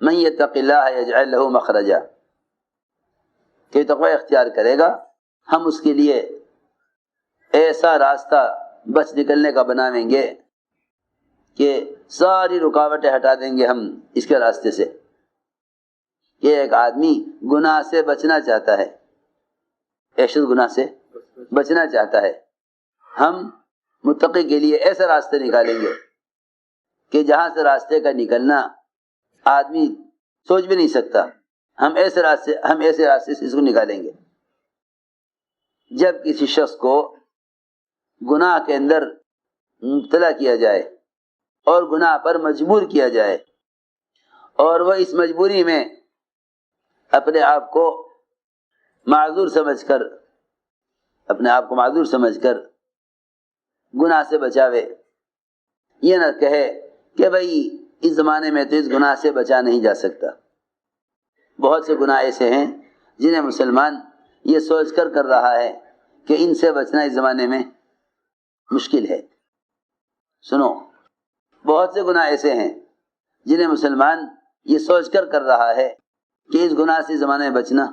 من یتق اللہ یجعل لہ مخرجا، کہ تقوی اختیار کرے گا ہم اس کے لیے ایسا راستہ بچ نکلنے کا بنائیں گے کہ ساری رکاوٹیں ہٹا دیں گے ہم اس کے راستے سے۔ یہ ایک آدمی گناہ سے بچنا چاہتا ہے، ایک شخص گناہ سے بچنا چاہتا ہے، ہم متقی کے لیے ایسے راستے نکالیں گے کہ جہاں سے راستے کا نکلنا آدمی سوچ بھی نہیں سکتا، ہم ایسے راستے سے اس کو نکالیں گے۔ جب کسی شخص کو گناہ کے اندر مبتلا کیا جائے اور گناہ پر مجبور کیا جائے اور وہ اس مجبوری میں اپنے آپ کو معذور سمجھ کر گناہ سے بچاوے، یہ نہ کہے کہ بھئی اس زمانے میں تو اس گناہ سے بچا نہیں جا سکتا۔ بہت سے گناہ ایسے ہیں جنہیں مسلمان یہ سوچ کر رہا ہے کہ ان سے بچنا اس زمانے میں مشکل ہے۔ سنو، بہت سے گناہ ایسے ہیں جنہیں مسلمان یہ سوچ کر رہا ہے کہ اس گناہ سے اس زمانے میں بچنا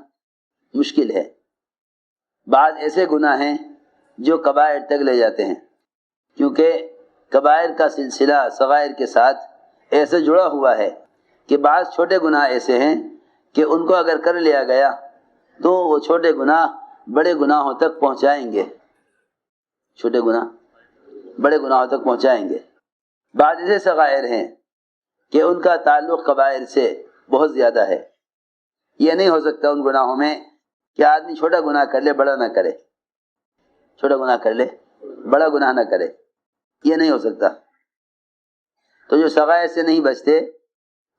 مشکل ہے۔ بعض ایسے گناہ ہیں جو کبائر تک لے جاتے ہیں، کیونکہ کبائر کا سلسلہ صغائر کے ساتھ ایسے جڑا ہوا ہے کہ بعض چھوٹے گناہ ایسے ہیں کہ ان کو اگر کر لیا گیا تو وہ چھوٹے گناہ بڑے گناہوں تک پہنچائیں گے، چھوٹے گناہ بڑے گناہوں تک پہنچائیں گے۔ بعض ایسے صغائر ہیں کہ ان کا تعلق کبائر سے بہت زیادہ ہے۔ یہ نہیں ہو سکتا ان گناہوں میں کہ آدمی چھوٹا گناہ کر لے بڑا نہ کرے، چھوٹا گناہ کر لے بڑا گناہ نہ کرے، یہ نہیں ہو سکتا۔ تو جو صغائر سے نہیں بچتے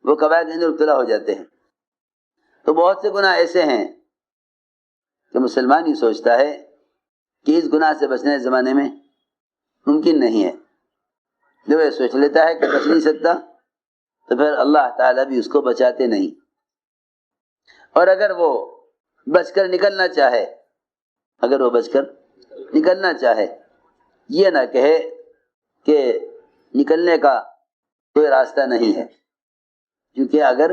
وہ کبائر کے اندر مبتلا ہو جاتے ہیں۔ تو بہت سے گناہ ایسے ہیں کہ مسلمان یہ سوچتا ہے کہ اس گناہ سے بچنا اس زمانے میں ممکن نہیں ہے، جب یہ سوچ لیتا ہے کہ بچ نہیں سکتا تو پھر اللہ تعالیٰ بھی اس کو بچاتے نہیں۔ اور اگر وہ بچ کر نکلنا چاہے، یہ نہ کہے کہ نکلنے کا کوئی راستہ نہیں ہے، کیونکہ اگر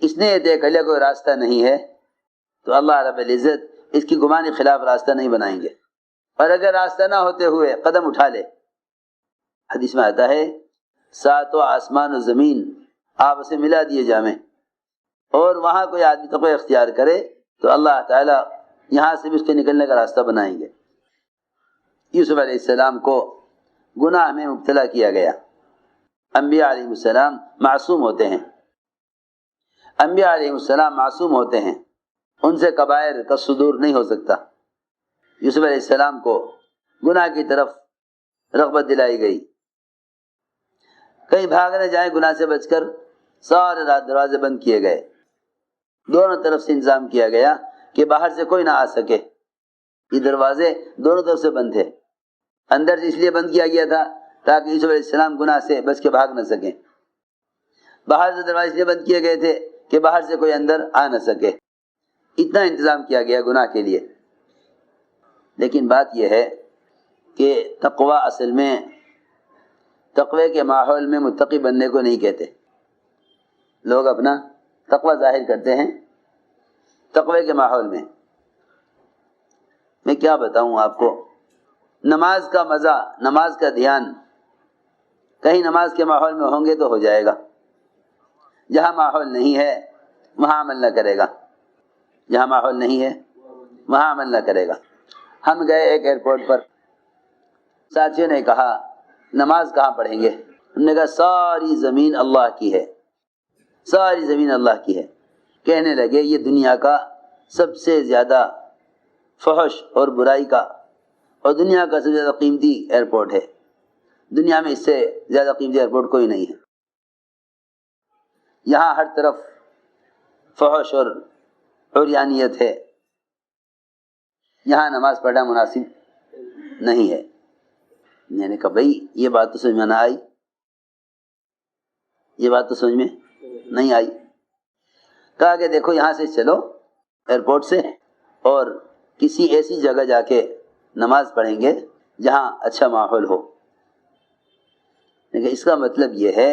اس نے یہ طے کر لیا کوئی راستہ نہیں ہے تو اللہ رب العزت اس کی گمان کے خلاف راستہ نہیں بنائیں گے۔ اور اگر راستہ نہ ہوتے ہوئے قدم اٹھا لے، حدیث میں آتا ہے ساتوں آسمان و زمین آپ سے ملا دیے جامیں، اور وہاں کوئی آدمی تقوی اختیار کرے تو اللہ تعالیٰ یہاں سے بھی اس کے نکلنے کا راستہ بنائیں گے۔ یوسف علیہ السلام کو گناہ میں مبتلا کیا گیا۔ انبیاء علیہ السلام معصوم ہوتے ہیں، انبیاء علیہ السلام معصوم ہوتے ہیں، ان سے کبائر کا صدور نہیں ہو سکتا۔ یوسف علیہ السلام کو گناہ کی طرف رغبت دلائی گئی، کہیں بھاگنے جائیں گناہ سے بچ کر، سارے رات دروازے بند کیے گئے، دونوں طرف سے انتظام کیا گیا کہ باہر سے کوئی نہ آ سکے۔ یہ دروازے دونوں طرف سے بند تھے، اندر سے اس لیے بند کیا گیا تھا تاکہ یوسف علیہ السلام گناہ سے بچ کے بھاگ نہ سکیں، باہر سے دروازے اس لیے بند کیے گئے تھے کہ باہر سے کوئی اندر آ نہ سکے۔ اتنا انتظام کیا گیا گناہ کے لیے۔ لیکن بات یہ ہے کہ تقوی اصل میں تقوی کے ماحول میں متقی بننے کو نہیں کہتے۔ لوگ اپنا تقوی ظاہر کرتے ہیں تقوی کے ماحول میں۔ میں کیا بتاؤں آپ کو، نماز کا مزہ، نماز کا دھیان کہیں نماز کے ماحول میں ہوں گے تو ہو جائے گا، جہاں ماحول نہیں ہے وہاں عمل نہ کرے گا، جہاں ماحول نہیں ہے وہاں عمل نہ کرے گا۔ ہم گئے ایک ایئرپورٹ پر، ساتھیوں نے کہا نماز کہاں پڑھیں گے؟ ہم نے کہا ساری زمین اللہ کی ہے، ساری زمین اللہ کی ہے۔ کہنے لگے یہ دنیا کا سب سے زیادہ فحش اور برائی کا اور دنیا کا سب سے زیادہ قیمتی ایئرپورٹ ہے، دنیا میں اس سے زیادہ قیمتی ایئرپورٹ کوئی نہیں ہے۔ یہاں ہر طرف فحش اور عریانیت ہے، یہاں نماز پڑھنا مناسب نہیں ہے۔ میں نے کہا بھائی یہ بات تو سمجھ میں نہ آئی، یہ بات تو سمجھ میں نہیں آئی۔ کہا کہ دیکھو یہاں سے چلو ایئرپورٹ سے اور کسی ایسی جگہ جا کے نماز پڑھیں گے جہاں اچھا ماحول ہو۔ لیکن اس کا مطلب یہ ہے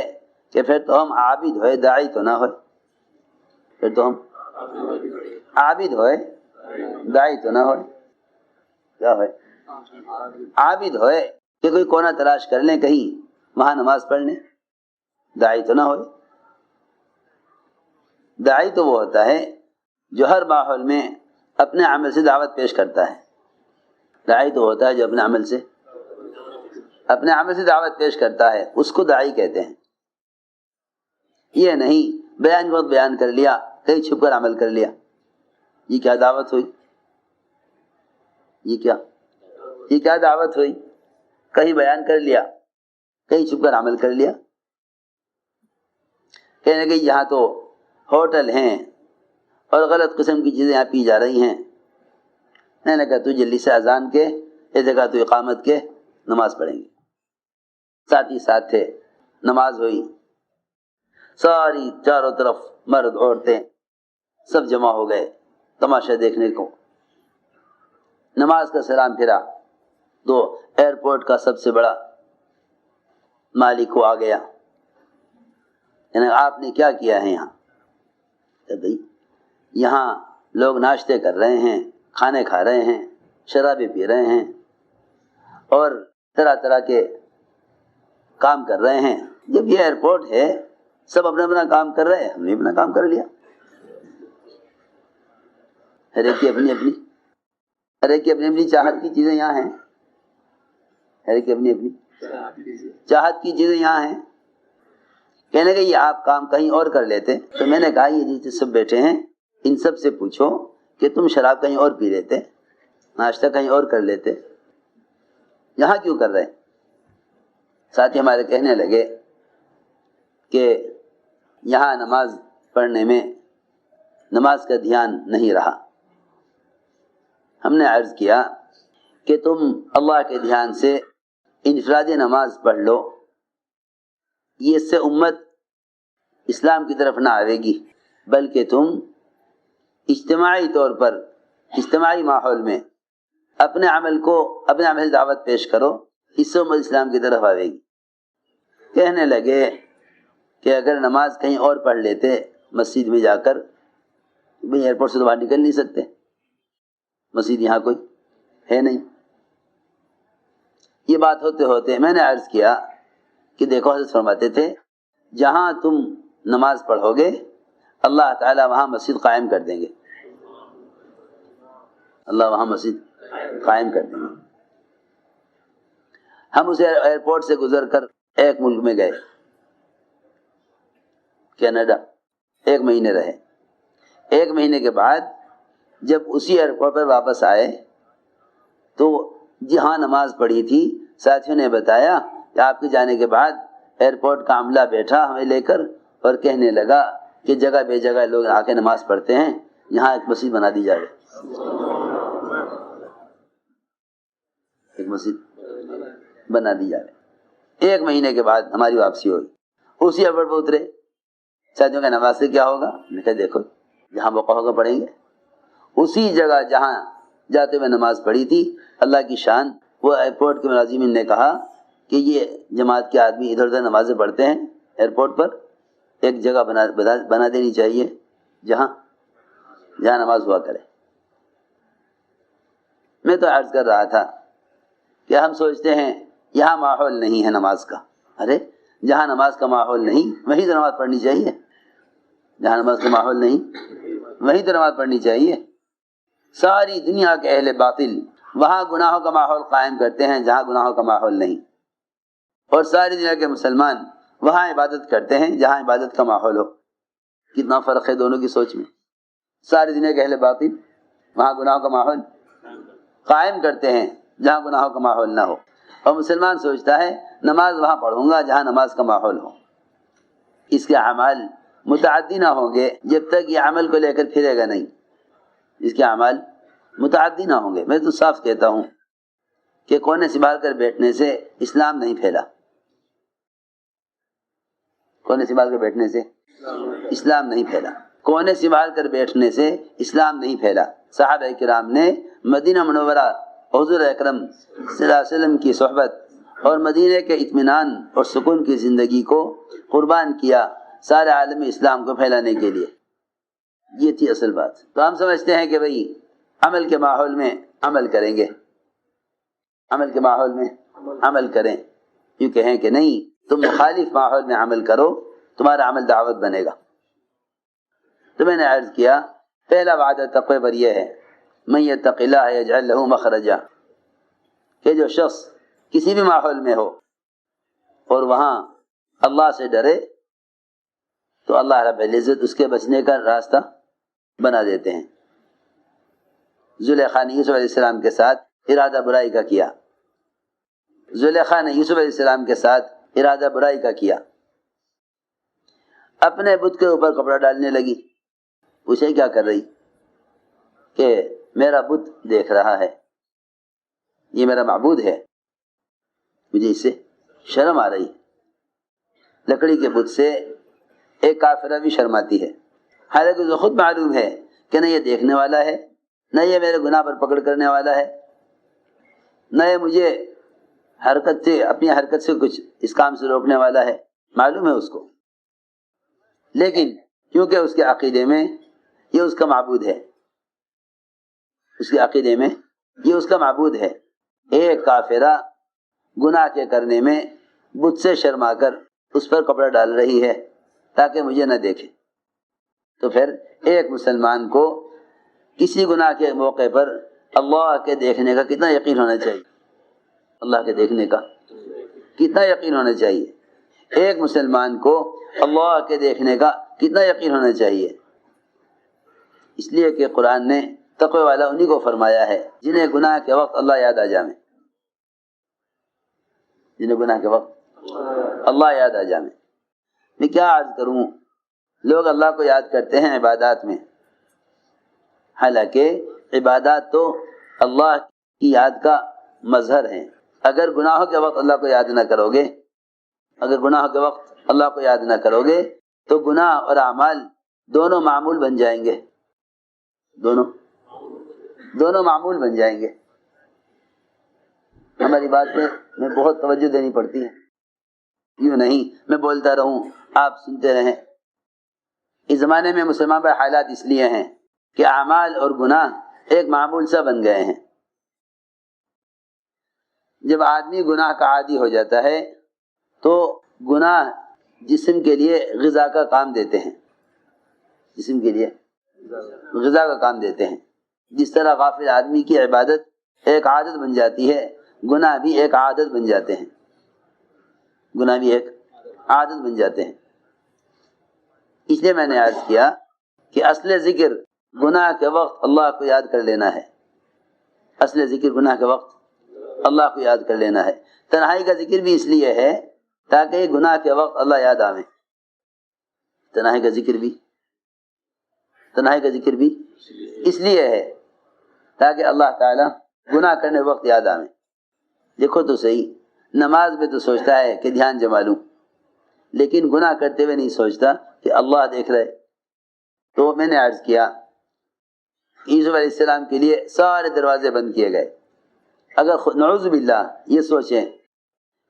کہ پھر تو ہم عابد ہوئے، داعی تو نہ ہوئے۔ پھر تو ہم عابد ہوئے، داعی تو نہ ہوئے. کیا ہوئے؟ عابد ہوئے کہ کوئی کونا تلاش کر لیں کہیں وہاں نماز پڑھ لیں. داعی تو نہ ہوئے. داعی تو وہ ہوتا ہے جو ہر ماحول میں اپنے عمل سے دعوت پیش کرتا ہے. داعی تو ہوتا ہے جو اپنے عمل سے دعوت پیش کرتا ہے، اس کو داعی کہتے ہیں. یہ نہیں بیان وقت بیان کر لیا، کہیں چھپ کر عمل کر لیا. یہ کیا دعوت ہوئی؟ یہ کیا دعوت ہوئی؟ کہیں بیان کر لیا، کہیں چھپ کر عمل کر لیا. کہنے کہ یہاں تو ہوٹل ہیں اور غلط قسم کی چیزیں یہاں پی جا رہی ہیں. میں نے کہا تو جلدی سے اذان کے، یہ جگہ تو اقامت کے، نماز پڑھیں گے. ساتھی ساتھ تھے، نماز ہوئی. ساری چاروں طرف مرد عورتیں سب جمع ہو گئے تماشا دیکھنے کو. نماز کا سلام پھرا تو ایئرپورٹ کا سب سے بڑا مالک وہ آ گیا. یعنی آپ نے کیا کیا ہے یہاں؟ کہ بھئی یہاں لوگ ناشتے کر رہے ہیں، کھانے کھا رہے ہیں، شرابیں پی رہے ہیں اور طرح طرح کے کام کر رہے ہیں. جب یہ ایئرپورٹ ہے سب اپنا اپنا کام کر رہے ہیں، ہم نے اپنا کام کر لیا. ہر ایک کی اپنی چاہت کی چیزیں یہاں ہیں. ہر ایک کی اپنی چاہت کی چیزیں یہاں ہیں. کہنے کہ یہ آپ کام کہیں اور کر لیتے. تو میں نے کہا یہ جتنے سب بیٹھے ہیں ان سب سے پوچھو کہ تم شراب کہیں اور پی لیتے، ناشتہ کہیں اور کر لیتے، یہاں کیوں کر رہے؟ ساتھی ہمارے کہنے لگے کہ یہاں نماز پڑھنے میں نماز کا دھیان نہیں رہا. ہم نے عرض کیا کہ تم اللہ کے دھیان سے انفرادی نماز پڑھ لو، یہ اس سے امت اسلام کی طرف نہ آئے گی، بلکہ تم اجتماعی طور پر اجتماعی ماحول میں اپنے عمل سے دعوت پیش کرو، اس سے امت اسلام کی طرف آئے گی. کہنے لگے کہ اگر نماز کہیں اور پڑھ لیتے مسجد میں جا کر، بھئی ایئرپورٹ سے تو باہر نکل نہیں سکتے، مسجد یہاں کوئی ہے نہیں. یہ بات ہوتے ہوتے میں نے عرض کیا کہ دیکھو حضرت فرماتے تھے جہاں تم نماز پڑھو گے اللہ تعالیٰ وہاں مسجد قائم کر دیں گے. اللہ وہاں مسجد قائم کر دیں گے. ہم اسے ایئرپورٹ سے گزر کر ایک ملک میں گئے، کینیڈا. 1 مہینے رہے. 1 مہینے کے بعد جب اسی ایئرپورٹ پر واپس آئے تو جہاں نماز پڑھی تھی ساتھیوں نے بتایا کہ آپ کے جانے کے بعد ایئرپورٹ کا عملہ بیٹھا ہمیں لے کر اور کہنے لگا کہ جگہ بے جگہ لوگ آ کے نماز پڑھتے ہیں، یہاں ایک مسجد بنا دی جائے. ایک مسجد بنا دی جائے. 1 مہینے کے بعد ہماری واپسی ہوئی. اسی ایئرپورٹ پر اترے. ساتھیوں کا نماز سے کیا ہوگا؟ میں نے کہا دیکھو جہاں موقع ہوگا پڑھیں گے. اسی جگہ جہاں جاتے ہوئے نماز پڑھی تھی، اللہ کی شان، وہ ایئرپورٹ کے ملازمین نے کہا کہ یہ جماعت کے آدمی ادھر ادھر نمازیں پڑھتے ہیں، ایئرپورٹ پر ایک جگہ بنا دینی چاہیے جہاں نماز ہوا کرے. میں تو عرض کر رہا تھا کہ ہم سوچتے ہیں یہاں ماحول نہیں ہے نماز کا. ارے جہاں نماز کا ماحول نہیں وہیں تو نماز پڑھنی چاہیے. جہاں نماز کا ماحول نہیں وہیں تو نماز پڑھنی چاہیے. ساری دنیا کے اہل باطل وہاں گناہوں کا ماحول قائم کرتے ہیں جہاں گناہوں کا ماحول نہیں، اور ساری دنیا کے مسلمان وہاں عبادت کرتے ہیں جہاں عبادت کا ماحول ہو. کتنا فرق ہے دونوں کی سوچ میں. ساری دنیا کے اہل باطل وہاں گناہوں کا ماحول قائم کرتے ہیں جہاں گناہوں کا ماحول نہ ہو، اور مسلمان سوچتا ہے نماز وہاں پڑھوں گا جہاں نماز کا ماحول ہو. اس کے اعمال متعدی نہ ہوں گے جب تک یہ عمل کو لے کر پھرے گا نہیں. اس کے اعمال متعدی نہ ہوں گے. میں تو صاف کہتا ہوں کہ کونے سنبھال کر بیٹھنے سے اسلام نہیں پھیلا. کونے سنبھال کر بیٹھنے سے اسلام نہیں پھیلا. کونے سنبھال کر بیٹھنے سے اسلام نہیں پھیلا. صحابہ کرام نے مدینہ منورہ حضور اکرم صلی اللہ علیہ وسلم کی صحبت اور مدینہ کے اطمینان اور سکون کی زندگی کو قربان کیا سارے عالم اسلام کو پھیلانے کے لیے. یہ تھی اصل بات. تو ہم سمجھتے ہیں کہ بھئی عمل کے ماحول میں عمل کریں گے، عمل کے ماحول میں عمل کریں. یوں کہیں کہ نہیں، تم مخالف ماحول میں عمل کرو، تمہارا عمل دعوت بنے گا. تو میں نے عرض کیا پہلا وعدہ تقوی پر یہ ہے من یتق اللہ یجعل لہ مخرجا، کہ جو شخص کسی بھی ماحول میں ہو اور وہاں اللہ سے ڈرے تو اللہ رب العزت اس کے بچنے کا راستہ بنا دیتے ہیں. زلیخا نے یوسف علیہ السلام کے ساتھ ارادہ برائی کا کیا، زلیخا نے یوسف علیہ السلام کے ساتھ ارادہ برائی کا کیا، اپنے بت کے اوپر کپڑا ڈالنے لگی. اسے کیا کر رہی کہ میرا بت دیکھ رہا ہے، یہ میرا معبود ہے، مجھے اس سے شرم آ رہی ہے. لکڑی کے بت سے ایک کافرہ بھی شرماتی ہے، حالانکہ اسے خود معلوم ہے کہ نہ یہ دیکھنے والا ہے، نہ یہ میرے گناہ پر پکڑ کرنے والا ہے، نہ یہ مجھے حرکت سے اپنی حرکت سے کچھ اس کام سے روکنے والا ہے، معلوم ہے اس کو. لیکن کیونکہ اس کے عقیدے میں یہ اس کا معبود ہے، اس کے عقیدے میں یہ اس کا معبود ہے، ایک کافرہ گناہ کے کرنے میں بت سے شرما کر اس پر کپڑا ڈال رہی ہے تاکہ مجھے نہ دیکھے. تو پھر ایک مسلمان کو کسی گناہ کے موقع پر اللہ کے دیکھنے کا کتنا یقین ہونا چاہیے، اللہ کے دیکھنے کا کتنا یقین ہونا چاہیے. ایک مسلمان کو اللہ کے دیکھنے کا کتنا یقین ہونا چاہیے. اس لیے کہ قرآن نے تقوی والا انہی کو فرمایا ہے جنہیں گناہ کے وقت اللہ یاد آ جائے، جنہیں گناہ کے وقت اللہ یاد آ جائے. میں کیا عرض کروں، لوگ اللہ کو یاد کرتے ہیں عبادات میں، حالانکہ عبادات تو اللہ کی یاد کا مظہر ہیں. اگر گناہوں کے وقت اللہ کو یاد نہ کرو گے، اگر گناہوں کے وقت اللہ کو یاد نہ کرو گے تو گناہ اور اعمال دونوں معمول بن جائیں گے، دونوں معمول بن جائیں گے. ہماری بات پہ میں بہت توجہ دینی پڑتی ہے، یوں نہیں میں بولتا رہوں آپ سنتے رہیں. اس زمانے میں مسلمان پر حالات اس لیے ہیں کہ اعمال اور گناہ ایک معمول سا بن گئے ہیں. جب آدمی گناہ کا عادی ہو جاتا ہے تو گناہ جسم کے لیے غذا کا کام دیتے ہیں، جسم کے لیے غذا کا کام دیتے ہیں. جس طرح غافل آدمی کی عبادت ایک عادت بن جاتی ہے، گناہ بھی ایک عادت بن جاتے ہیں، گناہ بھی ایک عادت بن جاتے ہیں. اس لیے میں نے عرض کیا کہ اصل ذکر گناہ کے وقت اللہ کو یاد کر لینا ہے، اصل ذکر گناہ کے وقت اللہ کو یاد کر لینا ہے. تنہائی کا ذکر بھی اس لیے ہے تاکہ گناہ کے وقت اللہ یاد آوے. تنہائی کا ذکر بھی اس لیے ہے تاکہ اللہ تعالیٰ گناہ کرنے وقت یاد آوے. دیکھو تو صحیح، نماز میں تو سوچتا ہے کہ دھیان جما لوں، لیکن گناہ کرتے ہوئے نہیں سوچتا کہ اللہ دیکھ رہے. تو میں نے عرض کیا یوسف علیہ السلام کے لیے سارے دروازے بند کیے گئے. اگر نعوذ باللہ یہ سوچیں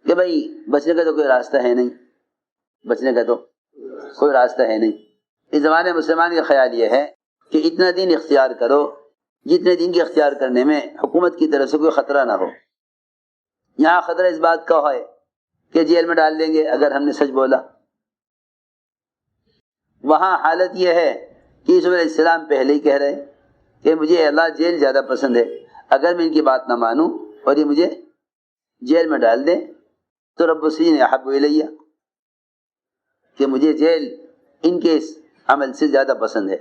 کہ بھئی بچنے کا تو کوئی راستہ ہے نہیں، بچنے کا تو کوئی راستہ ہے نہیں. اس زمانے مسلمان کا خیال یہ ہے کہ اتنا دین اختیار کرو جتنے دین کے اختیار کرنے میں حکومت کی طرف سے کوئی خطرہ نہ ہو. یہاں خطرہ اس بات کا ہے کہ جیل میں ڈال دیں گے اگر ہم نے سچ بولا. وہاں حالت یہ ہے کہ یوسف علیہ السلام پہلے ہی کہہ رہے کہ مجھے اللہ جیل زیادہ پسند ہے، اگر میں ان کی بات نہ مانوں اور یہ مجھے جیل میں ڈال دیں تو رب السجن احب الیہ، کہ مجھے جیل ان کے اس عمل سے زیادہ پسند ہے.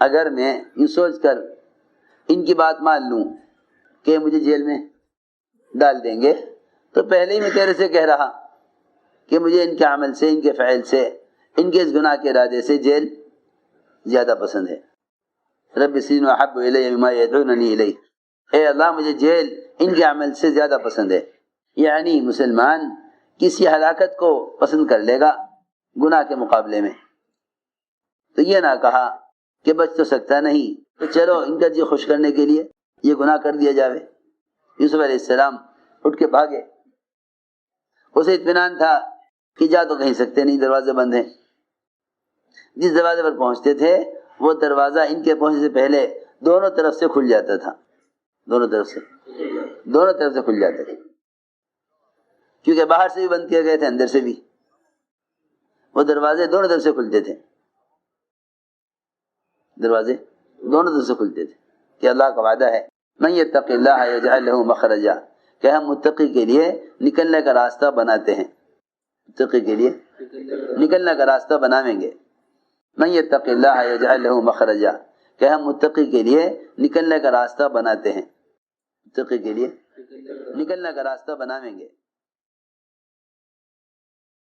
اگر میں یہ سوچ کر ان کی بات مان لوں کہ مجھے جیل میں ڈال دیں گے تو پہلے ہی میں تیرے سے کہہ رہا کہ مجھے ان کے عمل سے، ان کے فعل سے، ان کے اس گناہ کے ارادے سے جیل زیادہ پسند ہے. رب السجن احب الیہ مما یدعوننی الیہ، اے اللہ مجھے جیل ان کے عمل سے زیادہ پسند ہے. یعنی مسلمان کسی ہلاکت کو پسند کر لے گا گناہ کے مقابلے میں. تو یہ نہ کہا کہ بچ تو سکتا نہیں تو چلو ان کا جی خوش کرنے کے لیے یہ گناہ کر دیا جاوے. یوسف علیہ السلام اٹھ کے بھاگے. اسے اطمینان تھا کہ جا تو کہیں سکتے نہیں، دروازے بند ہیں. جس دروازے پر پہنچتے تھے وہ دروازہ ان کے پہنچنے سے پہلے دونوں طرف سے کھل جاتا تھا، دونوں طرف سے کھل جاتا تھا، کیونکہ باہر سے بھی بند کیے گئے تھے، اندر سے بھی، وہ دروازے دونوں طرف سے کھلتے تھے، دروازے دونوں طرف سے کھلتے تھے، کہ اللہ کا وعدہ ہے من یتق اللہ یجعل له مخرجا، کہ ہم متقی کے لیے نکلنے کا راستہ بناتے ہیں، متقی کے لیے نکلنے کا راستہ بنائیں گے، من یتق اللہ یجعل له مخرجا، کہ ہم متقی کے لیے نکلنے کا راستہ بناتے ہیں، متقی کے لیے نکلنے کا راستہ بنائیں گے۔